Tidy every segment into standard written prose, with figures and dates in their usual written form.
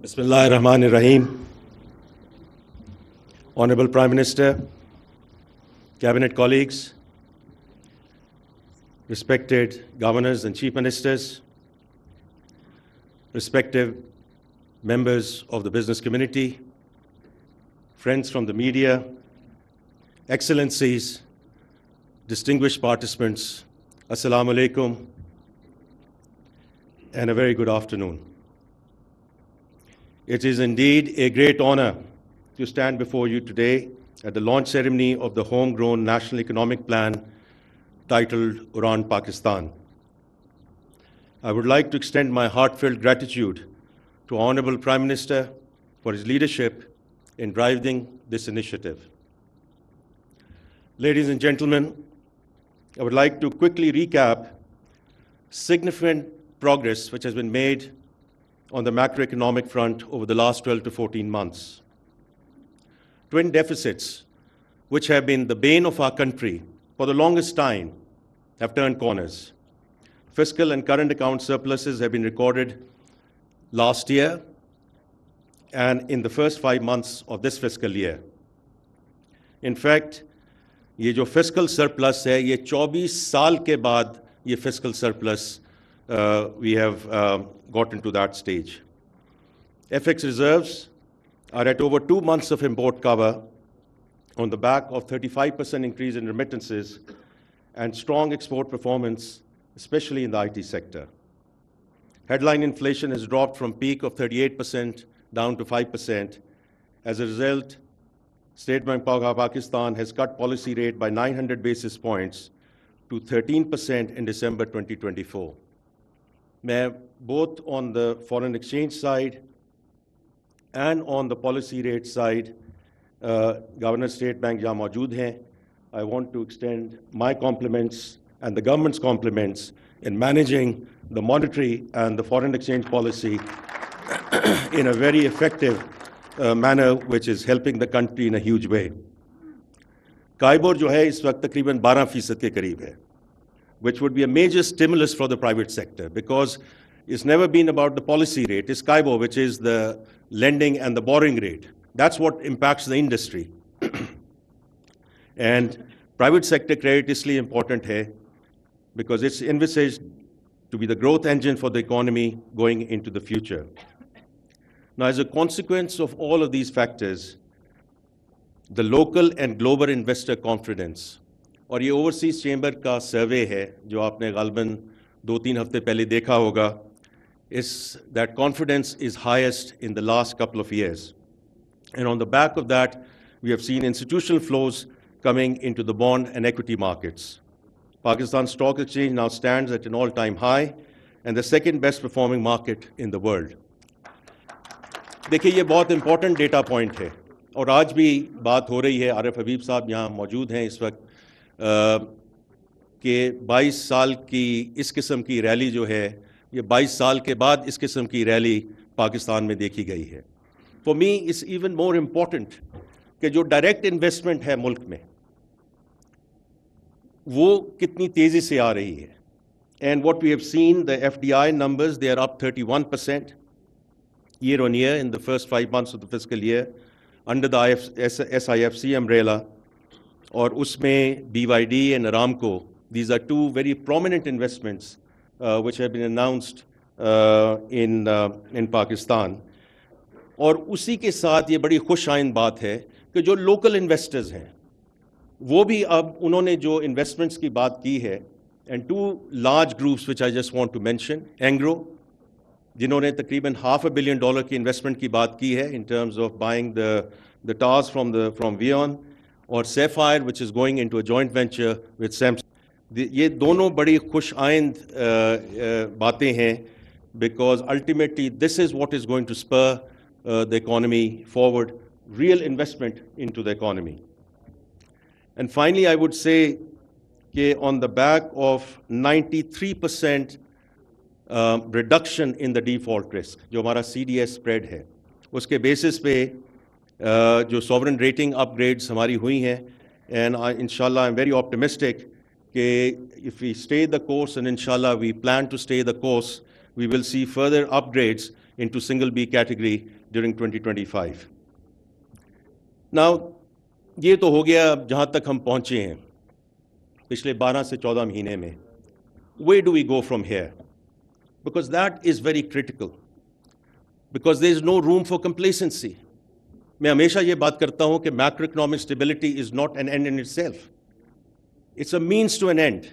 Bismillahir Rahmanir Rahim. Honorable Prime Minister, Cabinet colleagues, respected governors and chief ministers, respective members of the business community, friends from the media, excellencies, distinguished participants, Assalamu alaikum, and a very good afternoon. It is indeed a great honor to stand before you today at the launch ceremony of the homegrown National Economic Plan titled Udan Pakistan. I would like to extend my heartfelt gratitude to Honorable Prime Minister for his leadership in driving this initiative. Ladies and gentlemen, I would like to quickly recap significant progress which has been made on the macroeconomic front over the last 12 to 14 months. Twin deficits, which have been the bane of our country for the longest time, have turned corners. Fiscal and current account surpluses have been recorded last year and in the first 5 months of this fiscal year. In fact, ये जो fiscal surplus है, ये 24 साल के बाद ये fiscal surplus we have gotten to that stage. FX reserves are at over 2 months of import cover on the back of 35% increase in remittances and strong export performance, especially in the IT sector. Headline inflation has dropped from peak of 38% down to 5%. As a result, State Bank of Pakistan has cut policy rate by 900 basis points to 13% in December 2024. Both on the foreign exchange side and on the policy rate side, Governor State Bank jahan maujood hain, I want to extend my compliments and the government's compliments in managing the monetary and the foreign exchange policy in a very effective manner, which is helping the country in a huge way. KIBOR जो है इस वक्त तकरीबन 12% के करीब है, which would be a major stimulus for the private sector, because it's never been about the policy rate. It's CIBOR, which is the lending and the borrowing rate. That's what impacts the industry. And private sector credit is really important here because it's envisaged to be the growth engine for the economy going into the future. Now, as a consequence of all of these factors, the local and global investor confidence, और ये overseas chamber का सर्वे है जो आपने गालबन 2-3 हफ्ते पहले देखा होगा, is that confidence is highest in the last couple of years. And on the back of that, we have seen institutional flows coming into the bond and equity markets. Pakistan Stock Exchange now stands at an all-time high and the second best performing market in the world. देखिए ये बहुत important data point है और आज भी बात हो रही है, आरिफ हबीब साहब यहाँ मौजूद हैं इस वक्त, कि 22 साल की इस किस्म की रैली जो है ये 22 साल के बाद इस किस्म की रैली पाकिस्तान में देखी गई है. For me it's even more important कि जो डायरेक्ट इन्वेस्टमेंट है मुल्क में वो कितनी तेज़ी से आ रही है. And what we have seen, the FDI numbers, they are up 31% year on year in the first 5 months of the fiscal year under the SIFC umbrella. और उसमें BYD and Aramco, these are two very prominent investments which have been announced in Pakistan. और उसी के साथ ये बड़ी खुश आइंद बात है कि जो लोकल इन्वेस्टर्स हैं वो भी अब उन्होंने जो इन्वेस्टमेंट्स की बात की है, and two large groups which I just want to mention, Engro जिन्होंने तकरीबन $500 million की इन्वेस्टमेंट की बात की है in terms of buying the towers from vein, और Sapphire, which is going into a joint venture with Samsung. ये दोनों बड़ी खुश आइंद बातें हैं, because ultimately this is what is going to spur the economy forward, real investment into the economy. And finally, I would say that on the back of 93% reduction in the default risk, जो हमारा CDS spread है, उसके basis पे जो sovereign rating upgrades हमारी हुई हैं, and inshallah I'm very optimistic that if we stay the course, and inshallah we plan to stay the course, we will see further upgrades into single B category during 2025. Now, ये तो हो गया जहाँ तक हम पहुँचे हैं पिछले 12 से 14 महीने में. Where do we go from here? Because that is very critical. Because there is no room for complacency. मैं हमेशा ये बात करता हूँ कि macroeconomic stability is not an end in itself. It's a means to an end.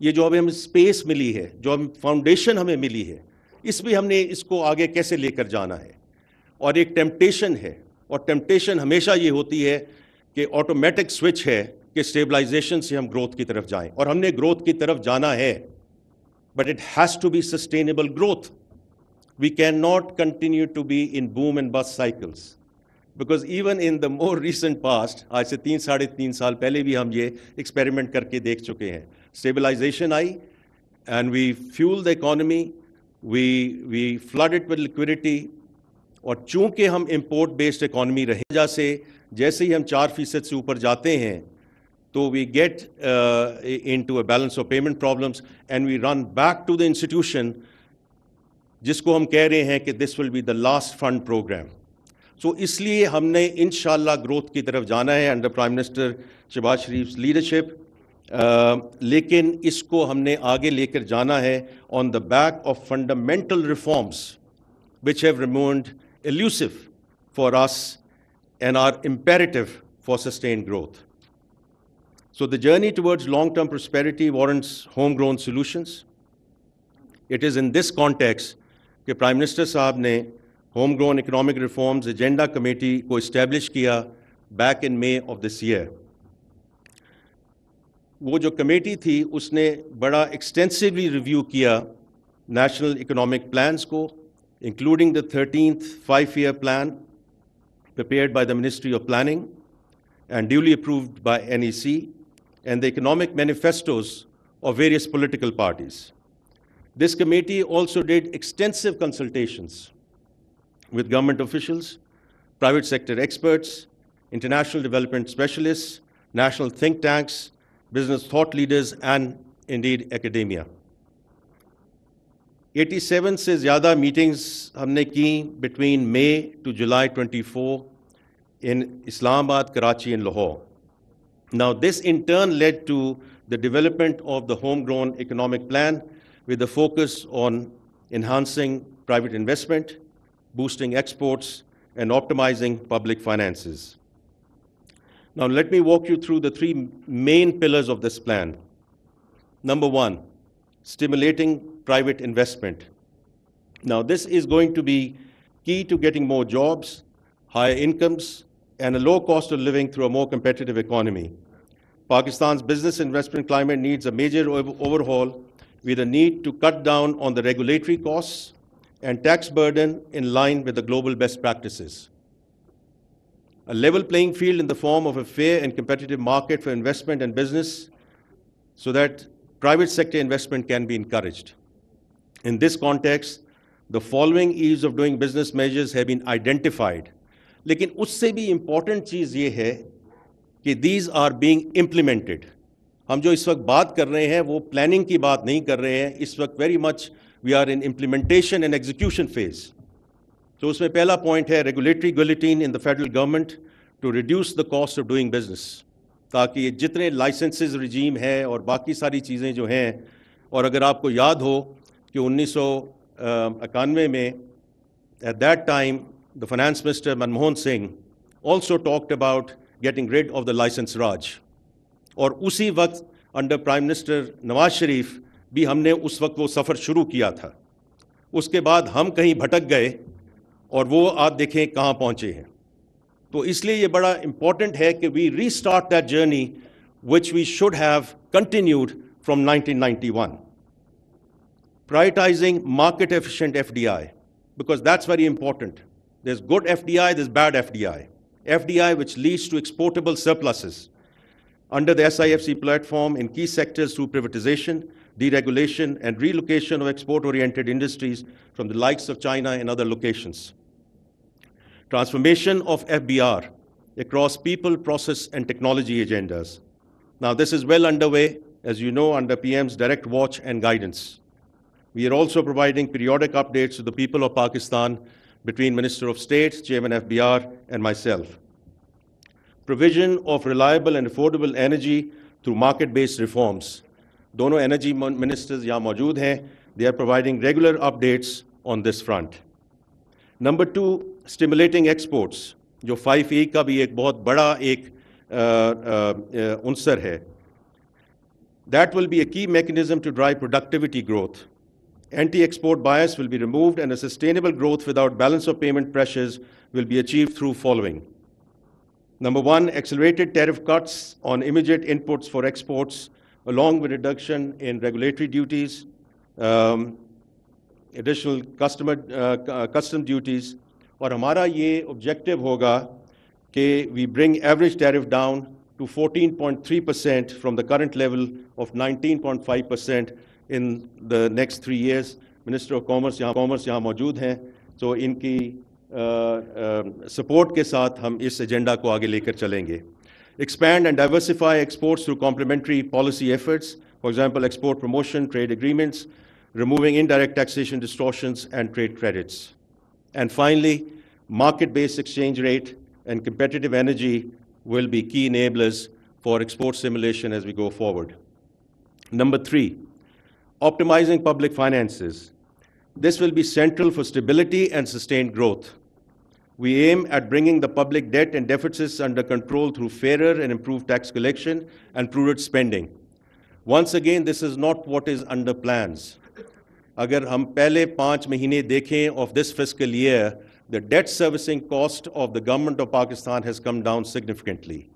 ये जो अभी हमें स्पेस मिली है, जो हम फाउंडेशन हमें मिली है, इसमें हमने इसको आगे कैसे लेकर जाना है. और एक टेम्पटेशन है, और टेम्पटेशन हमेशा ये होती है कि ऑटोमेटिक स्विच है कि स्टेबलाइजेशन से हम ग्रोथ की तरफ जाएं. और हमने ग्रोथ की तरफ जाना है, but it has to be sustainable growth. We cannot continue to be in boom and bust cycles. Because even in the more recent past, आज से 3-3.5 साल पहले भी हम ये एक्सपेरिमेंट करके देख चुके हैं. Stabilization I, and we fueled the economy, we flooded with liquidity, और चूंकि हम import based economy रहे, वजह से जैसे ही हम 4% से ऊपर जाते हैं, तो we get into a balance of payment problems, and we run back to the institution जिसको हम कह रहे हैं कि this will be the last fund programme. So इसलिए हमने इंशाल्लाह ग्रोथ की तरफ जाना है under prime minister Shahbaz Sharif leadership. लेकिन इसको हमने आगे लेकर जाना है on the back of fundamental reforms which have remained elusive for us and are imperative for sustained growth. So the journey towards long-term prosperity warrants homegrown solutions. It is in this context कि prime minister साहब ने home grown economic reforms agenda committee को establish किया back in May of this year. वो जो committee थी उसने बड़ा एक्सटेंसिवली रिव्यू किया नेशनल इकोनॉमिक प्लान्स को, including the 13th 5-year plan prepared by the Ministry of Planning and duly approved by NEC, and the economic manifestos of various political parties. This committee also did extensive consultations with government officials, private sector experts, international development specialists, national think tanks, business thought leaders, and indeed academia. 87 से ज़्यादा meetings हमने की between May to July 24 in Islamabad, Karachi, and Lahore. Now, this in turn led to the development of the homegrown economic plan, with a focus on enhancing private investment, boosting exports, and optimizing public finances. Now, let me walk you through the 3 main pillars of this plan. Number 1, stimulating private investment. Now, this is going to be key to getting more jobs, higher incomes, and a low cost of living through a more competitive economy. Pakistan's business investment climate needs a major overhaul, with a need to cut down on the regulatory costs and tax burden in line with the global best practices. A level playing field in the form of a fair and competitive market for investment and business so that private sector investment can be encouraged. In this context, the following ease of doing business measures have been identified. लेकिन उससे भी important चीज़ ये है कि these are being implemented. हम जो इस वक्त बात कर रहे हैं वो प्लानिंग की बात नहीं कर रहे हैं. इस वक्त very much we are in implementation and execution phase. तो उसमें पहला पॉइंट है regulatory guillotine in the federal government to reduce the cost of doing business, ताकि ये जितने लाइसेंसेस रिजीम है और बाकी सारी चीज़ें जो हैं, और अगर आपको याद हो कि 1991 में at that time the finance minister Manmohan Singh also talked about getting rid of the licence raj. और उसी वक्त under prime minister Nawaz Sharif भी हमने उस वक्त वो सफ़र शुरू किया था. उसके बाद हम कहीं भटक गए और वो आप देखें कहाँ पहुँचे हैं. तो इसलिए ये बड़ा इम्पॉर्टेंट है कि we restart that journey which we should have continued from 1991. Prioritizing market efficient FDI, because that's very important. There's good FDI, there's bad FDI. FDI which leads to exportable surpluses under the SIFC platform in key sectors through privatization, deregulation, and relocation of export-oriented industries from the likes of China and other locations. Transformation of FBR across people, process, and technology agendas. Now, this is well underway, as you know, under PM's direct watch and guidance. We are also providing periodic updates to the people of Pakistan between Minister of State, Chairman FBR, and myself. Provision of reliable and affordable energy through market-based reforms. Dono energy ministers yahan maujood hain. They are providing regular updates on this front. Number two, stimulating exports, जो 5E का भी एक बहुत बड़ा एक उनसर है. That will be a key mechanism to drive productivity growth. Anti-export bias will be removed and a sustainable growth without balance of payment pressures will be achieved through following. Number one, accelerated tariff cuts on immediate inputs for exports, along with reduction in regulatory duties, additional custom duties. और हमारा ये objective होगा कि we bring average tariff down to 14.3% from the current level of 19.5% in the next 3 years. Minister of Commerce यहाँ मौजूद हैं, तो इनकी support के साथ हम इस agenda को आगे लेकर चलेंगे. Expand and diversify exports through complementary policy efforts, for example, export promotion, trade agreements, removing indirect taxation distortions and trade credits. And finally, market-based exchange rate and competitive energy will be key enablers for export stimulation as we go forward. Number three, optimizing public finances. This will be central for stability and sustained growth. We aim at bringing the public debt and deficits under control through fairer and improved tax collection and prudent spending. Once again, this is not what is under plans. अगर हम पहले 5 महीने देखें of this fiscal year, the debt servicing cost of the government of Pakistan has come down significantly.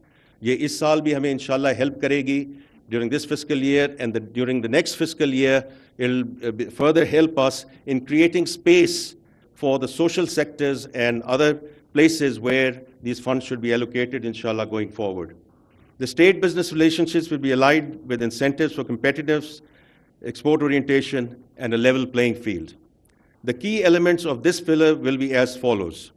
ये इस साल भी हमें इंशाल्लाह help करेगी during this fiscal year, and during the next fiscal year, it'll further help us in creating space for the social sectors and other places where these funds should be allocated, inshallah, going forward. The state-business relationships will be aligned with incentives for competitiveness, export orientation, and a level playing field. The key elements of this pillar will be as follows.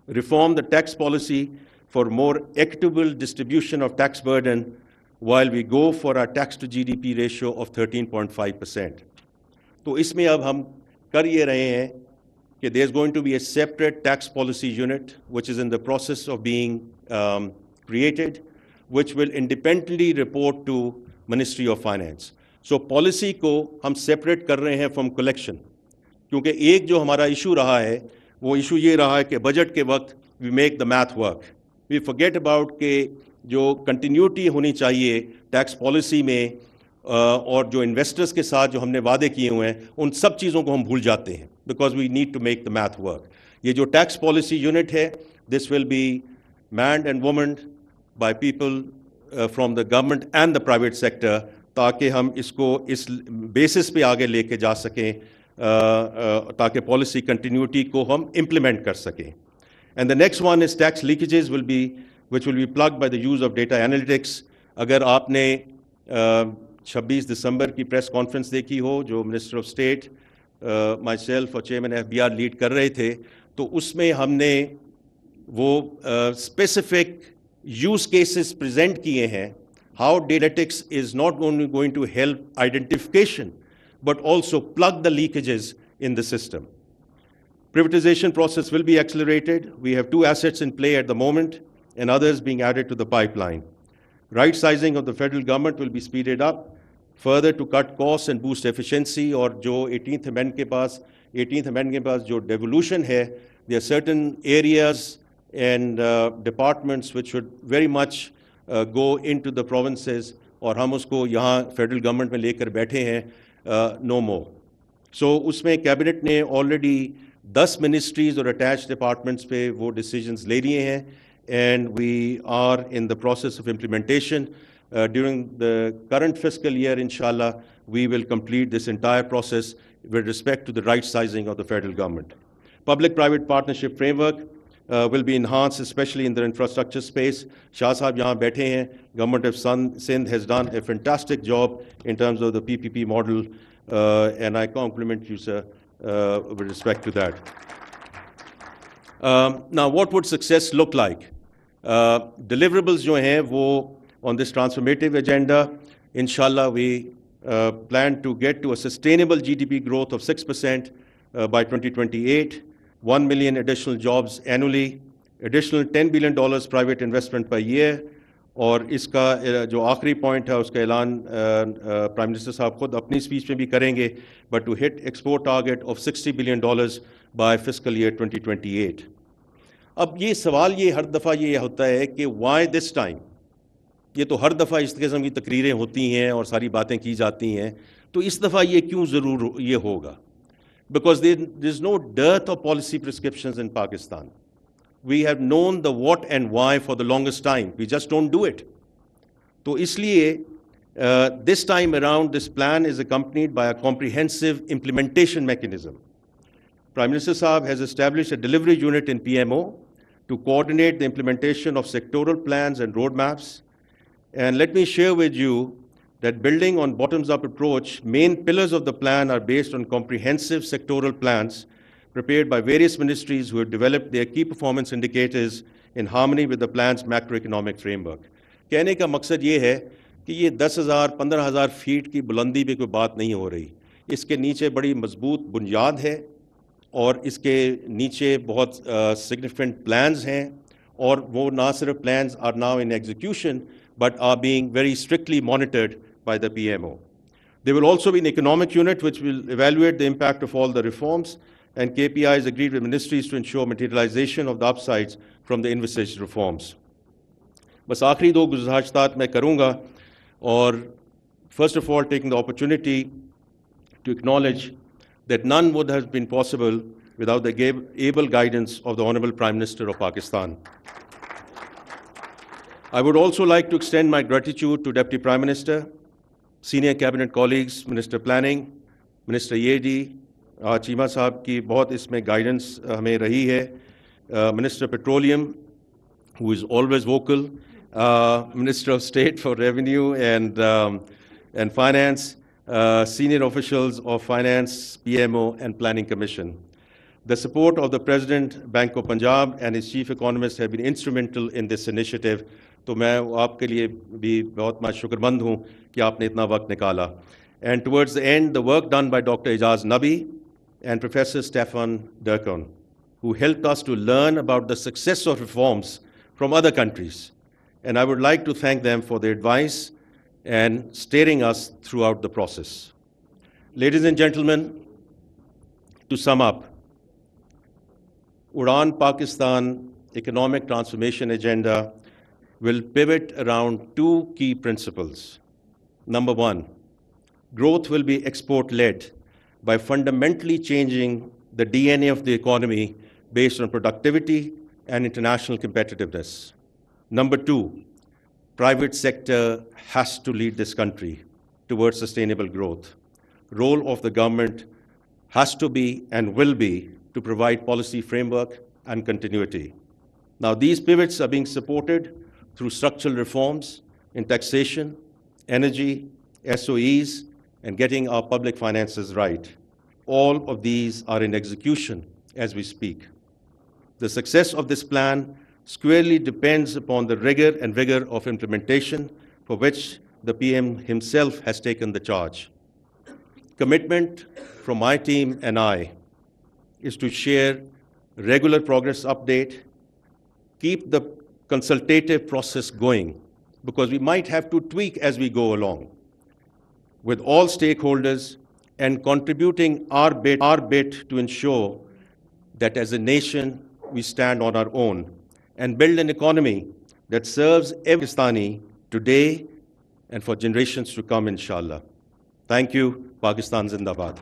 Reform the tax policy for more equitable distribution of tax burden while we go for our tax to GDP ratio of 13.5%. तो इसमें अब हम कर ये रहे हैं कि there's going to be a separate tax policy unit which is in the process of being created, which will independently report to Ministry of Finance. So policy को हम separate कर रहे हैं from collection, क्योंकि एक जो हमारा issue रहा है वो issue ये रहा है कि budget के वक्त we make the math work. We forget about कि जो continuity होनी चाहिए tax policy में और जो investors के साथ जो हमने वादे किए हुए हैं उन सब चीज़ों को हम भूल जाते हैं because we need to make the math work. ये जो tax policy unit है, this will be manned and womaned by people from the government and the private sector, ताकि हम इसको इस basis पे आगे लेके जा सकें, ताकि policy continuity को हम implement कर सकें. And the next one is tax leakages which will be plugged by the use of data analytics. अगर आपने 26 दिसंबर की प्रेस कॉन्फ्रेंस देखी हो जो मिनिस्टर ऑफ स्टेट myself और चेयरमैन FBR लीड कर रहे थे, तो उसमें हमने वो specific use cases present किए हैं, how data analytics is not only going to help identification but also plug the leakages in the system. Privatization process will be accelerated. We have 2 assets in play at the moment and others being added to the pipeline. Right sizing of the federal government will be speeded up further to cut costs and boost efficiency. और जो 18th amendment के पास जो devolution है, there are certain areas and departments which should very much go into the provinces, और हम उसको यहाँ federal government में लेकर बैठे हैं, no more. So उसमें cabinet ने already 10 ministries और attached departments पे वो decisions ले लिए हैं, and we are in the process of implementation. During the current fiscal year, inshallah, we will complete this entire process with respect to the right sizing of the federal government. Public-private partnership framework will be enhanced, especially in the infrastructure space. Shah Sahab yahan baithe hain. Government of Sindh has done a fantastic job in terms of the PPP model, and I compliment you, sir, with respect to that. Now, what would success look like? Deliverables जो हैं वो on this transformative agenda, inshallah, we plan to get to a sustainable GDP growth of 6% by 2028. 1 million additional jobs annually, additional $10 billion private investment per year, और इसका जो आखिरी point है उसका ऐलान प्राइम मिनिस्टर साहब खुद अपनी स्पीच में भी करेंगे, but to hit export target of $60 billion by fiscal year 2028। अब ये सवाल ये हर दफ़ा ये होता है कि वाई दिस टाइम, ये तो हर दफ़ा इस किस्म की तकरीरें होती हैं और सारी बातें की जाती हैं, तो इस दफ़ा ये क्यों ज़रूर ये होगा? Because there is no dearth of policy prescriptions in Pakistan. We have known the what and why for the longest time. We just don't do it. So isliye, this time around, this plan is accompanied by a comprehensive implementation mechanism. Prime Minister Saab has established a delivery unit in PMO to coordinate the implementation of sectoral plans and roadmaps. And let me share with you that building on bottoms-up approach, main pillars of the plan are based on comprehensive sectoral plans prepared by various ministries who have developed their key performance indicators in harmony with the plan's macroeconomic framework. कहने का मकसद ये है कि ये 10,000, 15,000 feet की बुलंदी पे कोई बात नहीं हो रही। इसके नीचे बड़ी मजबूत बुनियाद है और इसके नीचे बहुत significant plans हैं, और वो ना सिर्फ plans are now in execution, but are being very strictly monitored by the PMO. There will also be an economic unit which will evaluate the impact of all the reforms, and KPIs agreed with ministries to ensure materialization of the upsides from the envisaged reforms. बस आखिरी दो गुज़ारिशात मैं करूँगा, और first of all taking the opportunity to acknowledge that none would have been possible without the able guidance of the Honorable Prime Minister of Pakistan. I would also like to extend my gratitude to Deputy Prime Minister, senior cabinet colleagues, Minister Planning, Minister Yedi, Cheema साहब की बहुत इसमें guidance हमें रही है, Minister Petroleum, who is always vocal, Minister of State for Revenue and Finance, senior officials of Finance, PMO and Planning Commission. The support of the President, Bank of Punjab and his chief economist have been instrumental in this initiative. तो मैं आपके लिए भी बहुत शुक्रमंद हूँ कि आपने इतना वक्त निकाला. And towards the end, the work done by Dr. Ijaz Nabi and Professor Stefan Durkon, who helped us to learn about the success of reforms from other countries. And I would like to thank them for their advice and steering us throughout the process. Ladies and gentlemen, to sum up, Udaan Pakistan economic transformation agenda will pivot around two key principles. Number one, growth will be export-led by fundamentally changing the DNA of the economy based on productivity and international competitiveness. Number two, private sector has to lead this country towards sustainable growth. Role of the government has to be and will be to provide policy framework and continuity. Now, these pivots are being supported through structural reforms in taxation, energy, SOEs, and getting our public finances right. All of these are in execution as we speak. The success of this plan squarely depends upon the rigor and vigor of implementation, for which the PM himself has taken the charge. Commitment from my team and I is to share regular progress update, keep the consultative process going, because we might have to tweak as we go along, with all stakeholders and contributing our bit to ensure that as a nation we stand on our own and build an economy that serves every Pakistani today and for generations to come, inshallah. Thank you. Pakistan Zindabad.